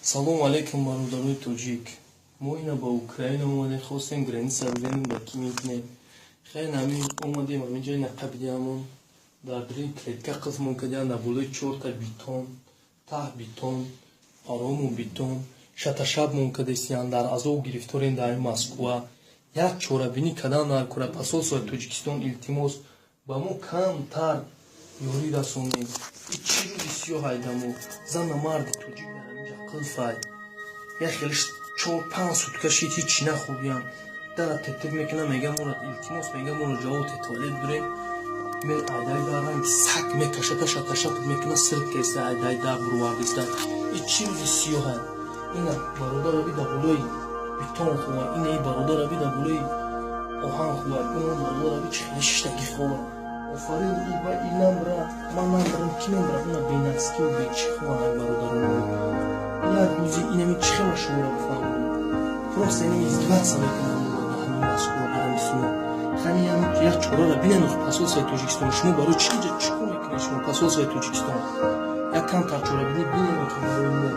Салом алейкум, бародарои тоҷик. Мо ина ба Украина омадем, хостем граница ро бинем ба ки мекунем. Хеле ҳамин омадем ҳамин ҷои нақабидиамон дар дuri клетка қисмон кардиам дар болои 4 битон, таҳ битон, парому битон, шаташабмон кардестиям дар азоб гирифторем дар Москва. Як чорабинӣ кардан дар кора посолствои Тоҷикистон илтимос ба мо камтар ёрӣ расонем. Чӣ рӯзи сиёҳ айдамо зана марди тоҷик дар ҳаминҷа қилфай як хелиш 4-5 сутка шид ҳичи нахӯрдиям. Дара тетек мекунам, мегам моро илтимос, мегам моро ҷавоб туалет бурем. Ме айдай дарам ки сак мекашата шаташат мекуна сирка иста айдай дар бурвардиста. Чӣ рӯзи сиёҳ ай. Ина бародар аби дар болои битон хӯва, ина и бародар аби дар болои оҳан хӯва, ина бародар аби чӣ хелиш штаки хӯва. Офарин ба инам ра ман намбарам ки мебра уна бенаски бе чи хӯван бародарам. Як рӯзи инами чи хела шумо бифаҳмам. Просто инами издеваться мекунам ба ҳамин Москва барам бисуна. Хани як чораро бинем посолствои Тоҷикистон. Шумо барои чӣ кор мекунед шумо посолствои Тоҷикистон? Як камтар чора бинем бинем барои мо.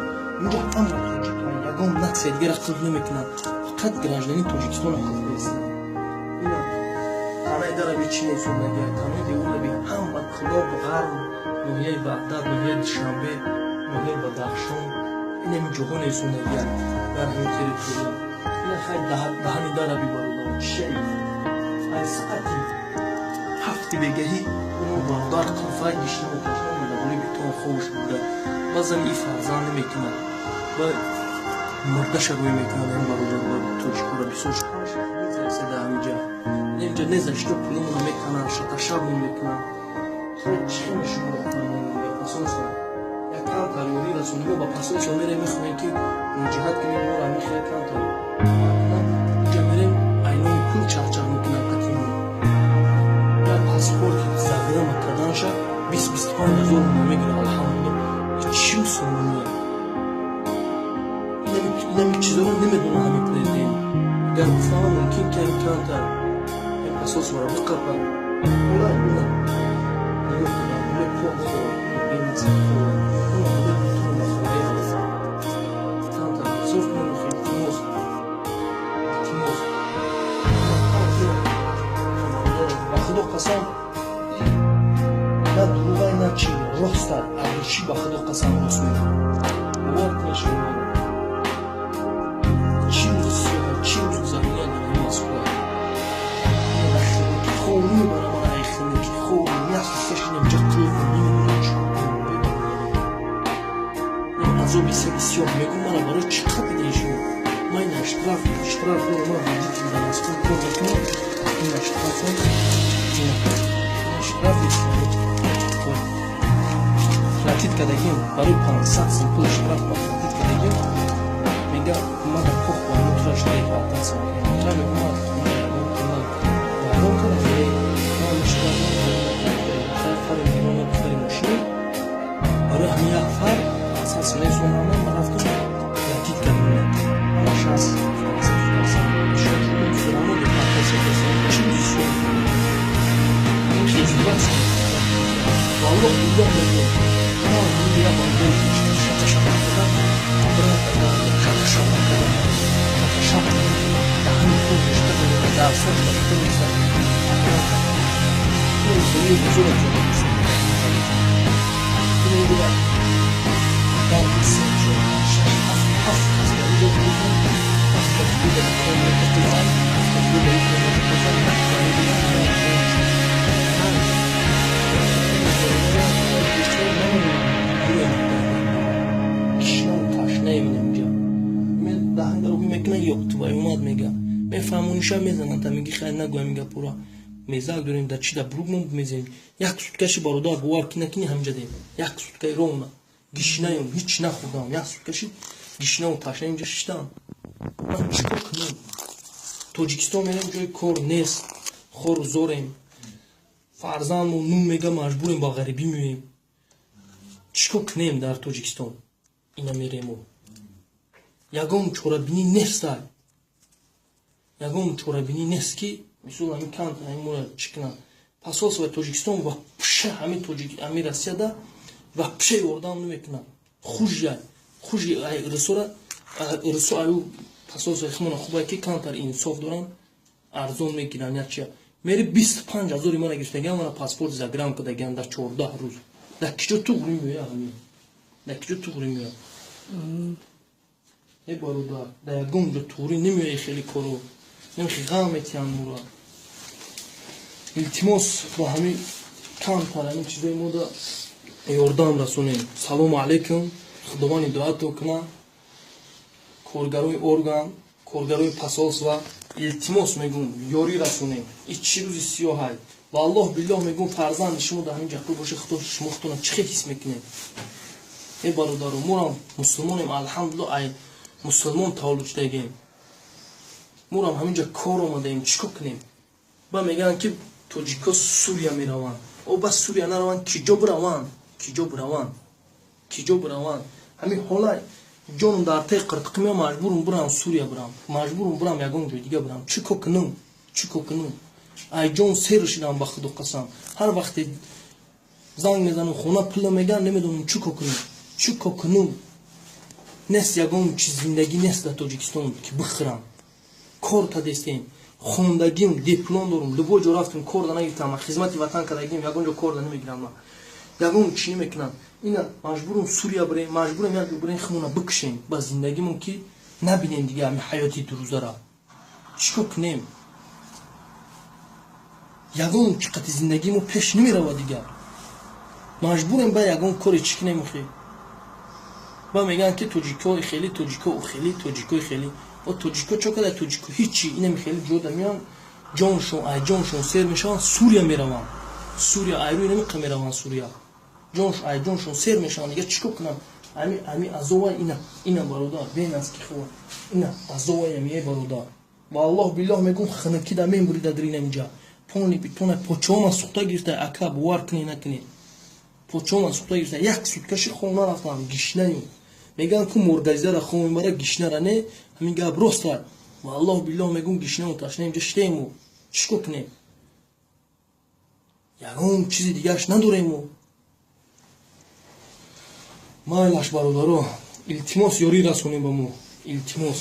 Инҷа ҳама тоҷикан ягон нақси дигара қилб намекунанд. Фақат граждани Тоҷикистон қилб мекунанд. Ина ҳамаи дараби чӣ месонад як ҳамаи девораби ҳама қилоб ғарб, ноҳияи Бағдад, ноҳияи Душанбе, ноҳияи Бадахшон, инами ҷоҳо месонад як дар ҳамин территория. Ина хай даҳани дараби бародар чӣ ай саати 7 бегаҳӣ оно бародар қилфай гишнамо пашон буда боли битон хош буда баъзан и фарзанд намекунад ба мурдаша рӯй мекунад ин бародар ба тоҷикора бисёр мезаиседа ҳаминҷа инҷа незашто пулумона мекунад шаташабмон мекунад. чӣ шумо посолство як камтар ёрӣ расонимо ба посолство мерем мехоҳем ки муҷиҳат кунем моро ҳамин хел камтар инҷа мерем айнои пул чарчар мекунад қатимон як паспорти зардиама карданша 20-25 ҳазор мон мегирад. алҳамдулилла чӣ сонамия инами чизоро намедонам ҳамин президент гар гуфтама мумкин ки ҳамин камтар посолстворо биқарбад ола ина нигоҳ кунам ола пок хӯрад беназир хӯрад ола битон бахӯрад камтар соф кунам илтимос ба худо қасам на дурӯғай на чӣ ростар арчӣ ба худо қасам рост мегӯям бовар кунед шумо чӣ рӯзи сиёҳ чӣ рӯзи заминя дар ин Москва хор мебарам мана айхини ки хор ясускашинем ҷа қилбам намедонам чӣ азоби сари сиёҳ мегӯ мана барои чӣ қабидем шумо майна штрафро ман водитель дар Москва кор мекунам ина штрафо штрафи платит кардагим барои 500 сом пули штраф платит кардагим мега мана пох барои мутра штаи платаса мутра мегӯмад барои ҳамин як фар асоси несонаман ма рафтам платит кардам ама шас мефаҳмониша мезананд меги хайр нагӯям мега пура мезак дорем дар чӣ дар брукмон мезем як суткаши бародар бовар ки накини ҳамҷа дем як суткаи ровна гишнаем ҳич нахӯрдам як суткаши гишнаву ташна инҷа шиштам ман чӣ кор кунам Тоҷикистон мерем ҷои кор нест хор зорем фарзандмо нум мега маҷбурем ба ғарибӣ меоем чӣ кор кунем дар Тоҷикистон ина меремо ягон чорабинӣ нестай ягон чорабинӣ нест ки мисол ҳамин камтар ҳамин мора чӣ кунад посолствои Тоҷикистон ва пша ҳамин Россияда ва пша ёрдам намекунад хужи рисо аю пасос хмона хубай ки кантар инсоф доран арзон мегиран яча мери 25000 мана гиртаган мана паспорт заграм кадаган дар 14 рӯз дар кичо туғри мея ҳамин дар кичо туғри мея е бародар дар ягон ҷо туғри немея хели коро немхи ғам метиан мура илтимос ба ҳамин камтар ҳамин чизои мо да ёрдам расонем салому алайкум худовани дуато кунам коргарои орган коргарои посолства илтимос мегум ёрӣ расонем ичи рӯзи сиёҳай ва аллоҳ биллоҳ мегум фарзанди шумо дар ҳамин ҷақо боша худо шумо худтона чӣ ҳис мекунем е бародаро морам мусулмонем алҳамдулиллоҳ ай мусулмон таваллуд шудагем морам ҳамин ҷа кор омадаем чико кунем ба мегӯянд ки тоҷико сурия мераванд о ба сурия нараванд киҷо бираванд киҷо бираванд ҳамин ҳола ҷонам дар таи қиртиқи меам маҷбурам бирам сурия бирам маҷбурам бирам ягон ҷой дига бирам чико кунам ай ҷон сер шидам ба худо қасам ҳар вақте занг мезанам хона пилла мегӯянд намедонам чико кунам нест ягон чиз зиндагӣ нест дар тоҷикистон ки бихӯрам кор кардестем хондагим диплом дорам любой ҷо рафтем кор да нагирифтам хизмати ватан кардагим ягон ҷо кор да намегирам ягон чӣ намекунам ина маҷбурам сурия бирем маҷбурам як ҷо бирем химона бикушем ба зиндагимон ки набинем дига ҳамин ҳаёти дурӯзара чико кунем ягон чиқати зиндагимо пеш намерава дига маҷбурем ба ягон коре чӣ кунем охи ба мегӯянд ки тоҷикои хели тоҷикои хели о тоҷико чо када тоҷико ҳичи инами хели ҷода меянд ҷоншон сер мешаванд сурия мераванд сурия айрӯи намиқа мераванд сурия ҷоншон сер мешаванд дига чико кунам ами азовай ина бародар бенаски хӯ ина азоваям е бародар ва аллоҳ биллоҳ мегум хинакида мембурида диринамиҷа пони битона почома сухта гирифта ака бовар кунӣ накунӣ почома сухта гирифта як суткаши хона рафтам гишнаи мегӯянд ку моргаризара хо мебара гишнара не ҳамин гап роста ва аллоҳ биллоҳ мегум гишнаму ташнаимҷа шидему чико кунем ягон чизи дигааш надорему майлаш бародаро илтимос ёрӣ расонем ба мо илтимос